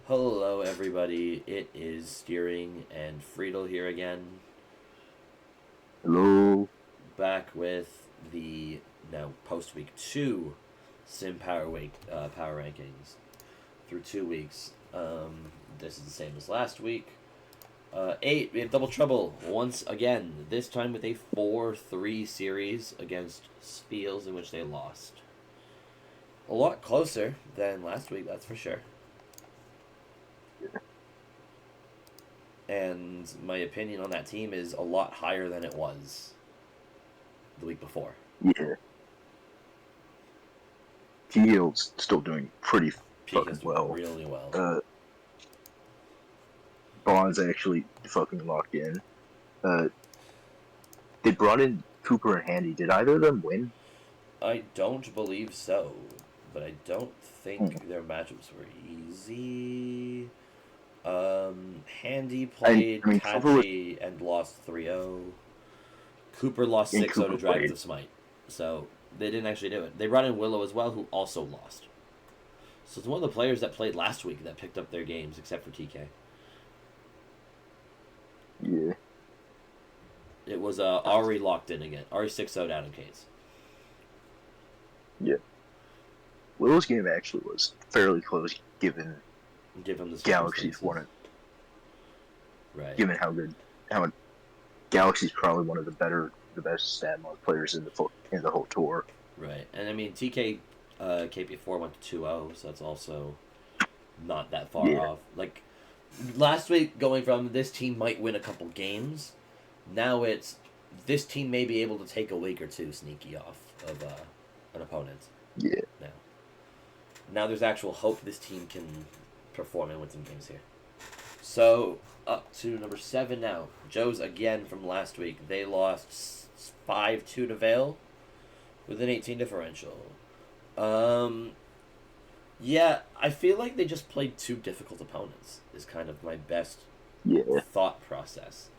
Hello, everybody. It is Steering and Freetle here again, Hello. back with the now post week 2 Sim Power Week power rankings through 2 weeks. This is the same as last week. 8, we have Double Trouble once again, this time with a 4-3 series against Spiels in which they lost. A lot closer than last week, that's for sure. And my opinion on that team is a lot higher than it was the week before. Yeah. Teal's still doing pretty Pika's fucking doing well. really well. Bond's actually fucking locked in. Uh, they brought in Cooper and Handy. Did either of them win? I don't believe so, but I don't Hmm. think their matchups were easy. Handy I played mean, Cooper was Tachi and lost 3-0. Cooper lost in 6-0 to Cooper Dragons played. of Smite. So they didn't actually do it. They brought in Willow as well, who also lost. So it's one of the players that played last week that picked up their games, except for TK. Yeah. It was Ari locked in again. Ari 6-0'd Adam Case. Yeah. Willow's game actually was fairly close given Give him the Galaxy's circumstances. one. Right. Given how Galaxy's probably one of the best stat mod players in the whole tour. Right. And I mean, TK KP4 went to 2-0, so that's also not that far Yeah. off. Like, last week, going from this team might win a couple games, now it's this team may be able to take a week or two sneaky off of an opponent Yeah. now. Now there's actual hope this team can perform and win some games here. So, up to number 7 now. Joe's again from last week. They lost 5-2 to Vale with an 18 differential. Um, yeah, I feel like they just played two difficult opponents, is kind of my best Yeah. thought process.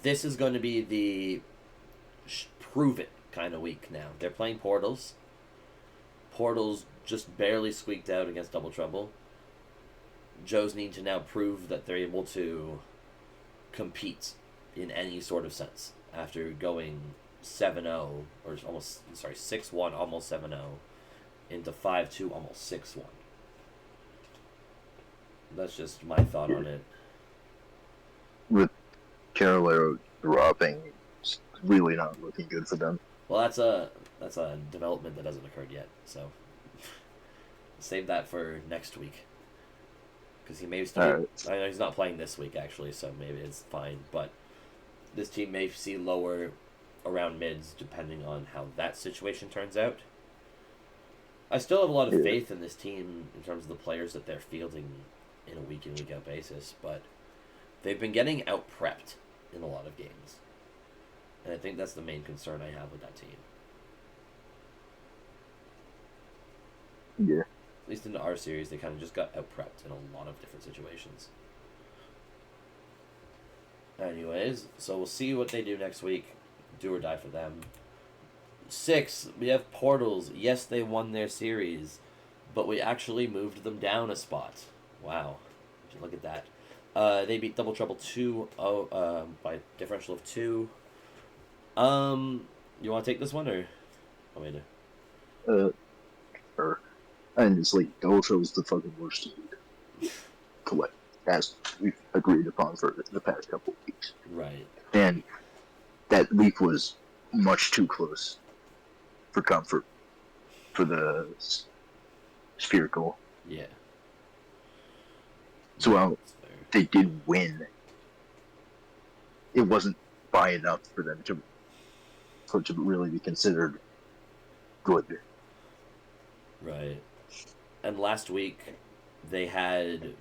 This is going to be the prove it kind of week now. They're playing Portals. Portals just barely squeaked out against Double Trouble. Joe's need to now prove that they're able to compete in any sort of sense after going 7-0 or almost 6-1, almost 7-0 into 5-2, almost 6-1. That's just my thought Yeah. on it. With Carolero dropping, it's really not looking good for them. Well, that's a development that hasn't occurred yet, so save that for next week because he may still be. I know he's not playing this week actually, so maybe it's fine. But this team may see lower around mids depending on how that situation turns out. I still have a lot of Yeah. faith in this team in terms of the players that they're fielding in a week in week out basis, but they've been getting out prepped in a lot of games, and I think that's the main concern I have with that team. Yeah. At least in the R series, they kind of just got out prepped in a lot of different situations. Anyways, so we'll see what they do next week. Do or die for them. 6, we have Portals. Yes, they won their series, but we actually moved them down a spot. Wow. Look at that. They beat Double Trouble 2 by differential of 2. You want to take this one, or want me Uh, or and it's like Dolce was the fucking worst collect as we've agreed upon for the past couple of weeks. Right. And that week was much too close for comfort for the spherical. Yeah. So while That's fair. they did win, it wasn't by enough for them to really be considered good. Right. And last week, they had,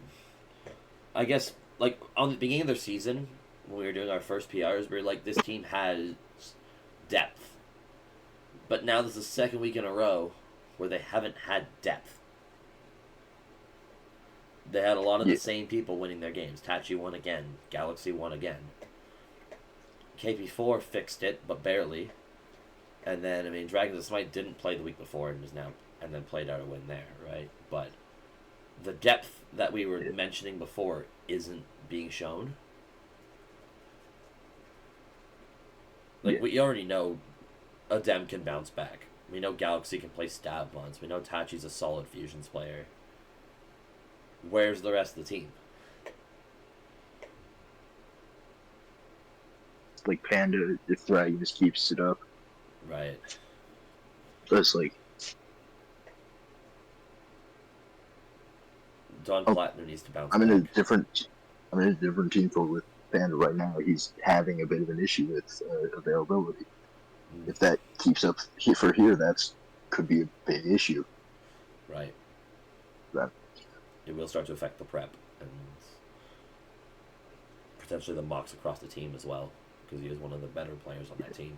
I guess, like on the beginning of their season, when we were doing our first PRs, we were like, this team has depth. But now this is the second week in a row where they haven't had depth. They had a lot of Yeah. the same people winning their games. Tachi won again. Galaxy won again. KP4 fixed it, but barely. And then, I mean, Dragons of Smite didn't play the week before and then played out a win there, right? But the depth that we were mentioning before isn't being shown. Like, Yeah. we already know Adem can bounce back. We know Galaxy can play stab ones. We know Tachi's a solid fusions player. Where's the rest of the team? Like Panda, if Dragon just keeps it up, Right. that's like, Don oh, Platinum needs to bounce I'm back. I'm in a different team for with Panda right now. He's having a bit of an issue with availability. If that keeps up for here, that's could be a big issue. Right. That It will start to affect the prep and potentially the mocks across the team as well, because he is one of the better players on that team.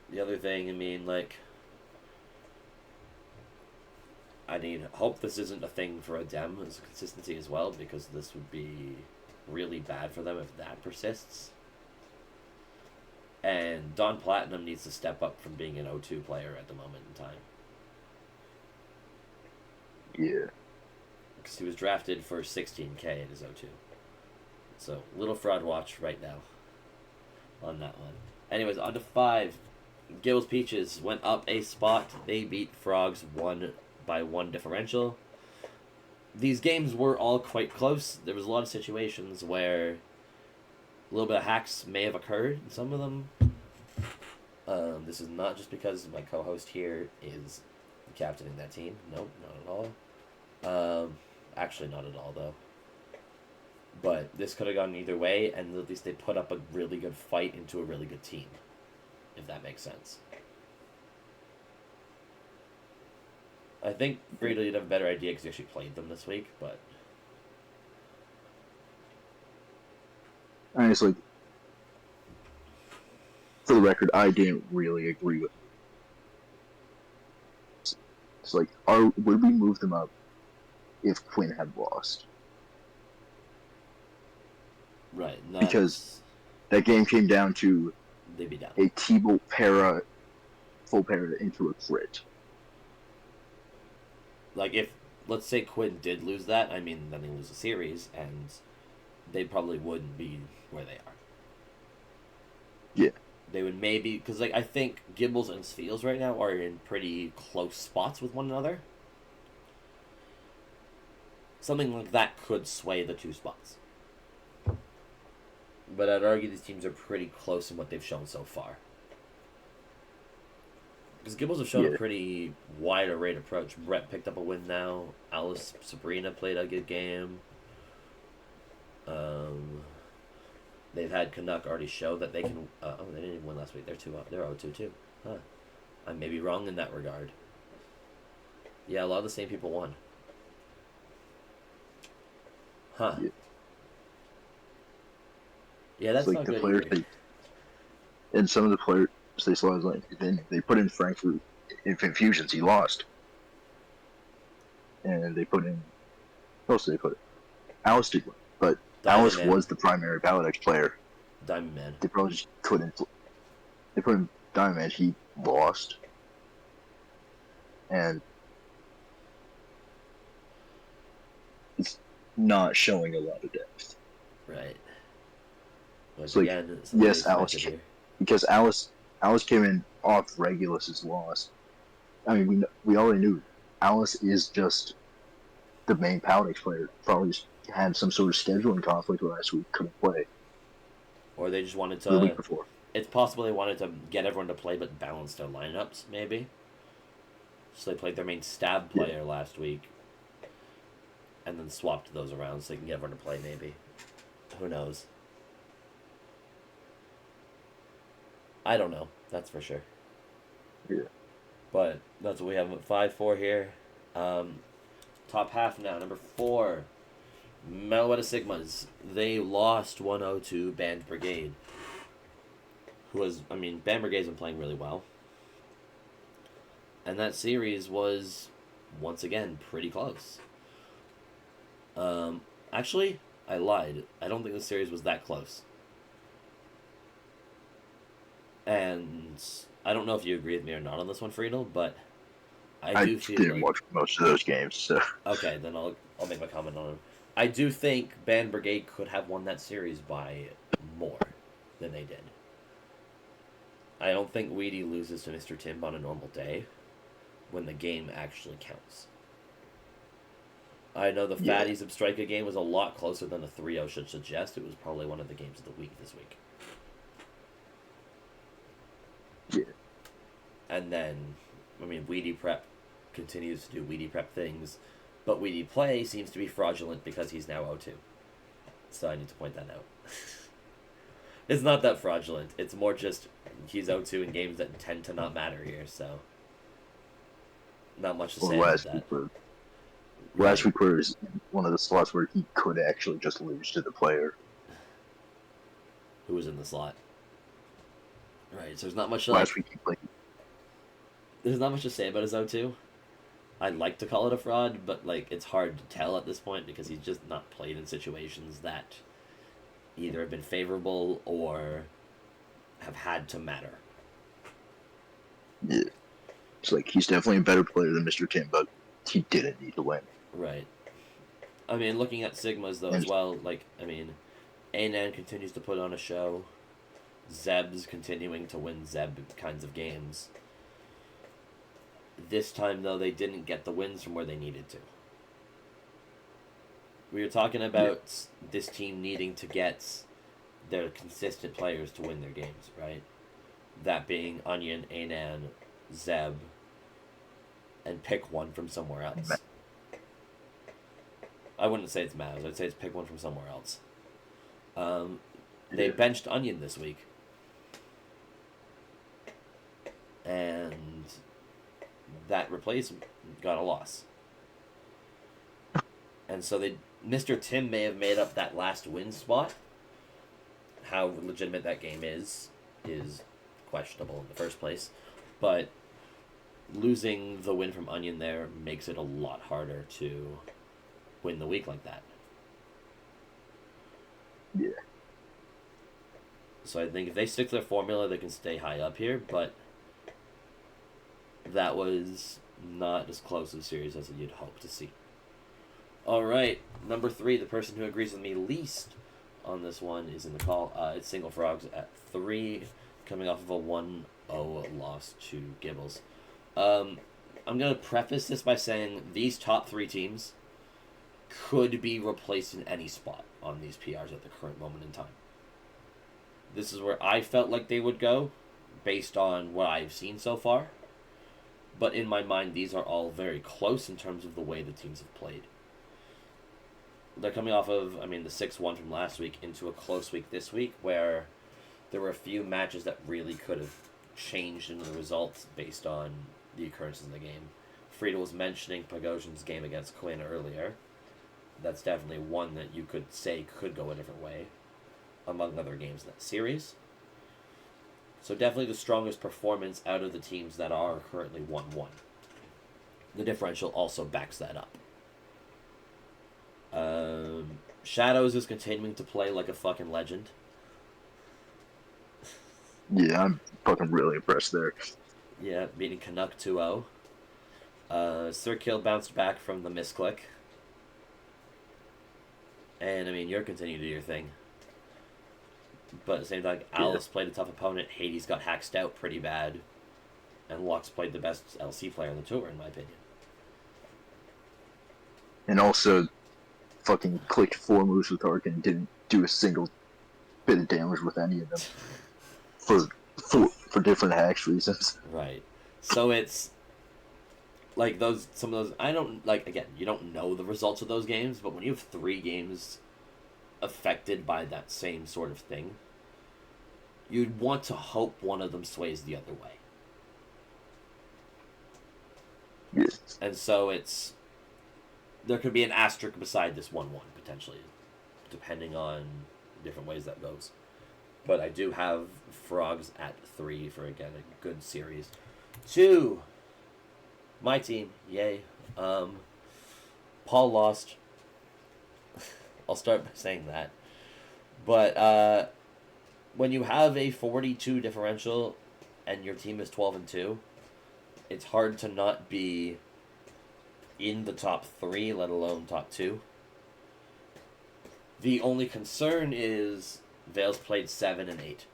The other thing, I mean, like, I hope this isn't a thing for Adem as consistency as well, because this would be really bad for them if that persists. And Don Platinum needs to step up from being an O2 player at the moment in time. Yeah. Because he was drafted for 16K in his O2. So, little fraud watch right now on that one. Anyways, on to 5. Gills Peaches went up a spot. They beat Frogs 1-1 differential. These games were all quite close. There was a lot of situations where a little bit of hacks may have occurred in some of them. This is not just because my co-host here is captaining that team. Nope, not at all. Actually, not at all, though. But this could have gone either way, and at least they put up a really good fight into a really good team, if that makes sense. I think Freetle did have a better idea because he actually played them this week, but... Honestly, for the record, I didn't really agree with it. It's like, would we move them up if Quinn had lost? Right, because that game came down to they'd be down. A T-Bolt para, full para into a crit. Like, if, let's say Quinn did lose that, I mean, then they lose the series, and they probably wouldn't be where they are. Yeah. They would maybe, because, like, I think Gibbles and Steels right now are in pretty close spots with one another. Something like that could sway the two spots. But I'd argue these teams are pretty close in what they've shown so far. Because Gibbles have shown a pretty wide array approach. Brett picked up a win now. Alice Sabrina played a good game. They've had Canuck already show that they can... they didn't even win last week. They're 0-2 too. Huh. I may be wrong in that regard. Yeah, a lot of the same people won. Huh. Yeah, that's like not the good players and some of the players they saw like then they put in Frankfurt in Fusions, he lost. And they put in Alice did win, but Alice was the primary Paladin player. Diamond Man. They probably just couldn't. They put in Diamond Man, he lost. And it's not showing a lot of depth. Right. Once again, yes, Alice came, because Alice came in off Regulus's loss. I mean, we already knew Alice is just the main Paladin player. Probably just had some sort of scheduling conflict last week, couldn't play. Or they just wanted to... The week before. It's possible they wanted to get everyone to play but balance their lineups, maybe. So they played their main stab player last week. And then swapped those around so they can get everyone to play, maybe. Who knows? I don't know. That's for sure. Yeah. But that's what we have at 5-4 here. Top half now. Number 4. Metalweta Sigmas. They lost 1-0 to Band Brigade. Band Brigade's been playing really well. And that series was, once again, pretty close. Actually, I lied. I don't think the series was that close. And I don't know if you agree with me or not on this one, Freetle, but I I do feel didn't like watch most of those games, so okay, then I'll make my comment on him. I do think Band Brigade could have won that series by more than they did. I don't think Weedy loses to Mr. Tim on a normal day when the game actually counts. I know the yeah. Fatties of Striker game was a lot closer than the 3-0 should suggest. It was probably one of the games of the week this week. Yeah. And then, I mean, Weedy Prep continues to do Weedy Prep things, but Weedy Play seems to be fraudulent because he's now 0-2. So I need to point that out. It's not that fraudulent. It's more just he's 0-2 in games that tend to not matter here, so not much to say about that. Last week was one of the slots where he could actually just lose to the player. Who was in the slot? Right, so there's not much Last week he played. There's not much to say about his 0-2. I'd like to call it a fraud, but like it's hard to tell at this point because he's just not played in situations that either have been favorable or have had to matter. Yeah. It's like he's definitely a better player than Mr. Tim, but he didn't need to win. Right. I mean, looking at Sigmas though as well, like I mean, Anan continues to put on a show. Zeb's continuing to win Zeb kinds of games. This time though, they didn't get the wins from where they needed to. We were talking about this team needing to get their consistent players to win their games, right? That being Onion, Anan, Zeb, and pick one from somewhere else. I wouldn't say it's Mavs. I'd say it's pick one from somewhere else. They benched Onion this week. And that replacement got a loss. And so Mr. Tim may have made up that last win spot. How legitimate that game is questionable in the first place. But losing the win from Onion there makes it a lot harder to win the week like that. Yeah. So I think if they stick to their formula, they can stay high up here, but that was not as close a series as you'd hope to see. All right, number 3, the person who agrees with me least on this one is in the call. It's Single Frogs at 3, coming off of a 1-0 loss to Gibbles. I'm going to preface this by saying these top 3 teams could be replaced in any spot on these PRs at the current moment in time. This is where I felt like they would go, based on what I've seen so far. But in my mind, these are all very close in terms of the way the teams have played. They're coming off of, the 6-1 from last week into a close week this week, where there were a few matches that really could have changed in the results based on the occurrences in the game. Freetle was mentioning Pagosian's game against Quinn earlier. That's definitely one that you could say could go a different way, among other games in that series. So definitely the strongest performance out of the teams that are currently 1-1. The differential also backs that up. Shadows is continuing to play like a fucking legend. Yeah, I'm fucking really impressed there. Yeah, beating Canuck 2-0. Sir Kill bounced back from the misclick. And, you're continuing to do your thing. But at the same time, Alice played a tough opponent. Hades got hacked out pretty bad. And Lux played the best LC player on the tour, in my opinion. And also, fucking clicked 4 moves with Arc and didn't do a single bit of damage with any of them. For different hacks reasons. Right. So it's like some of those I don't again, you don't know the results of those games, but when you have 3 games affected by that same sort of thing, you'd want to hope one of them sways the other way. Yes. And so there could be an asterisk beside this 1-1 potentially, depending on different ways that goes. But I do have Frogs at 3 for, again, a good series. 2, my team, yay. Paul lost. I'll start by saying that. But when you have a 42 differential and your team is 12-2, it's hard to not be in the top 3, let alone top 2. The only concern is Vale's played 7 and 8.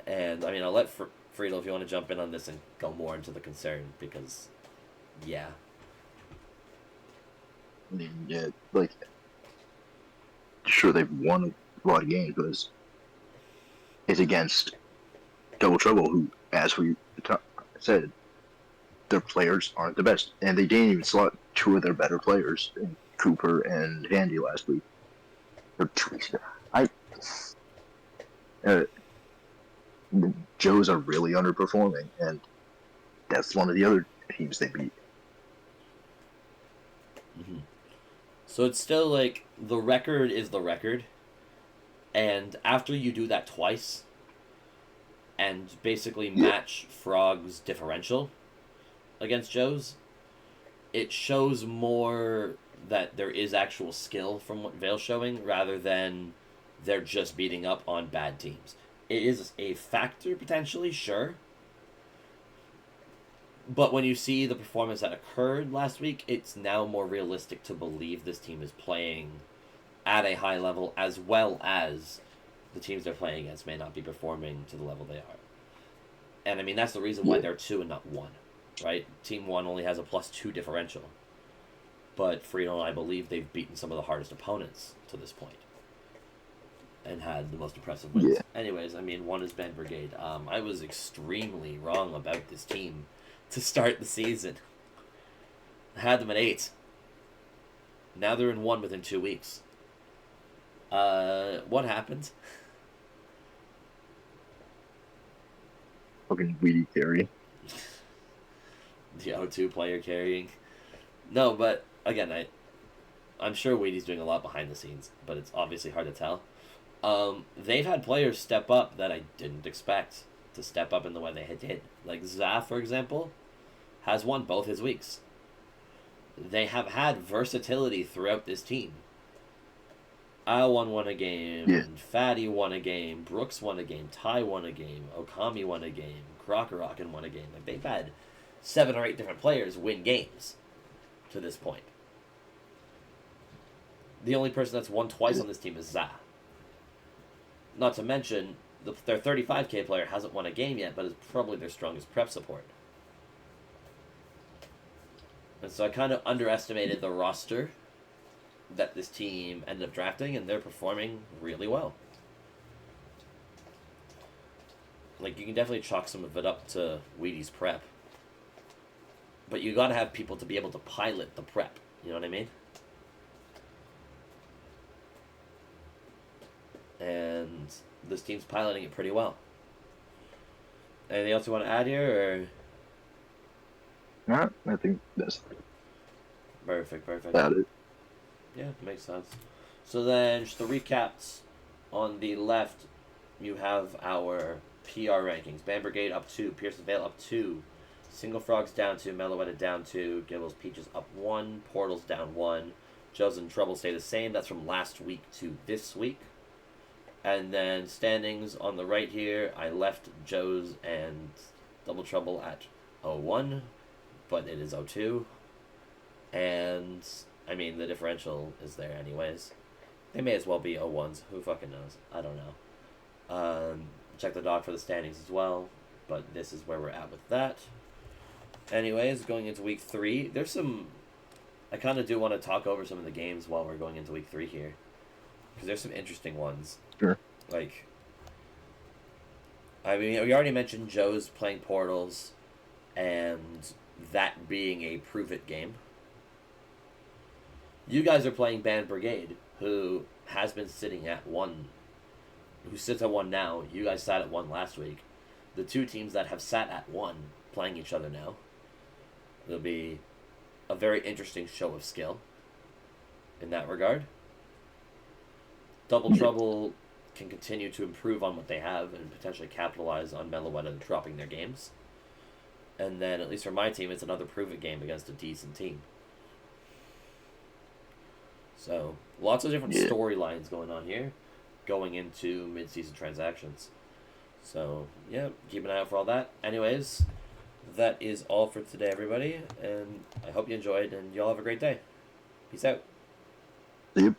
And, I mean, I'll let Freetle, if you want to jump in on this and go more into the concern, because, yeah. I mean, yeah, like, sure, they've won a lot of games, but it's against Double Trouble, who, as we said, their players aren't the best. And they didn't even slot 2 of their better players, in Cooper and Handy, last week. Or 2 weeks ago. Joes are really underperforming, and that's one of the other teams they beat. Mm-hmm. So it's still like the record is the record, and after you do that twice, and basically match Frog's differential against Joe's, it shows more that there is actual skill from what Vale's showing rather than they're just beating up on bad teams. It is a factor potentially, sure. But when you see the performance that occurred last week, it's now more realistic to believe this team is playing at a high level, as well as the teams they're playing against may not be performing to the level they are. And I mean, that's the reason why they're 2 and not 1, right? Team 1 only has a +2 differential. But Freetle, I believe they've beaten some of the hardest opponents to this point and had the most impressive wins. Yeah. Anyways, I mean, 1 is Band Brigade. I was extremely wrong about this team to start the season. I had them at 8. Now they're in 1 within 2 weeks. What happened? Fucking Weedy carry. The O2 player carrying. No, but again, I'm sure Weedy's doing a lot behind the scenes, but it's obviously hard to tell. They've had players step up that I didn't expect to step up in the way they did. Like Zaf, for example, has won both his weeks. They have had versatility throughout this team. Al won a game, Fatty won a game, Brooks won a game, Ty won a game, Okami won a game, Crocorocken won a game. Like, they've had 7 or 8 different players win games to this point. The only person that's won twice on this team is Za. Not to mention, their 35k player hasn't won a game yet, but is probably their strongest prep support. And so I kind of underestimated the roster that this team ended up drafting, and they're performing really well. Like, you can definitely chalk some of it up to Weedy's prep. But you gotta have people to be able to pilot the prep. You know what I mean? And this team's piloting it pretty well. Anything else you want to add here, or? No, I think that's Perfect. about it. Yeah, makes sense. So then, just the recaps. On the left, you have our PR rankings. Band Brigade up 2, Pearson Vale up 2, Single Frogs down 2, Meloetta down 2, Gibbles Peaches up 1, Portals down 1, Joe's in Trouble stay the same. That's from last week to this week. And then standings on the right here, I left Joe's and Double Trouble at 0-1, but it is 0-2. And, I mean, the differential is there anyways. They may as well be 0-1s. Who fucking knows? I don't know. Check the doc for the standings as well, but this is where we're at with that. Anyways, going into week 3, there's some... I kind of do want to talk over some of the games while we're going into week 3 here, because there's some interesting ones. Sure. Like, I mean, we already mentioned Joe's playing Portals, and that being a prove-it game. You guys are playing Band Brigade, who has been sitting at 1, who sits at 1 now. You guys sat at 1 last week. The 2 teams that have sat at 1 playing each other now. It'll be a very interesting show of skill in that regard. Double Trouble can continue to improve on what they have and potentially capitalize on Meloetta dropping their games. And then, at least for my team, it's another prove-it game against a decent team. So, lots of different storylines going on here, going into mid-season transactions. So, yeah, keep an eye out for all that. Anyways, that is all for today, everybody, and I hope you enjoyed, and y'all have a great day. Peace out. See you.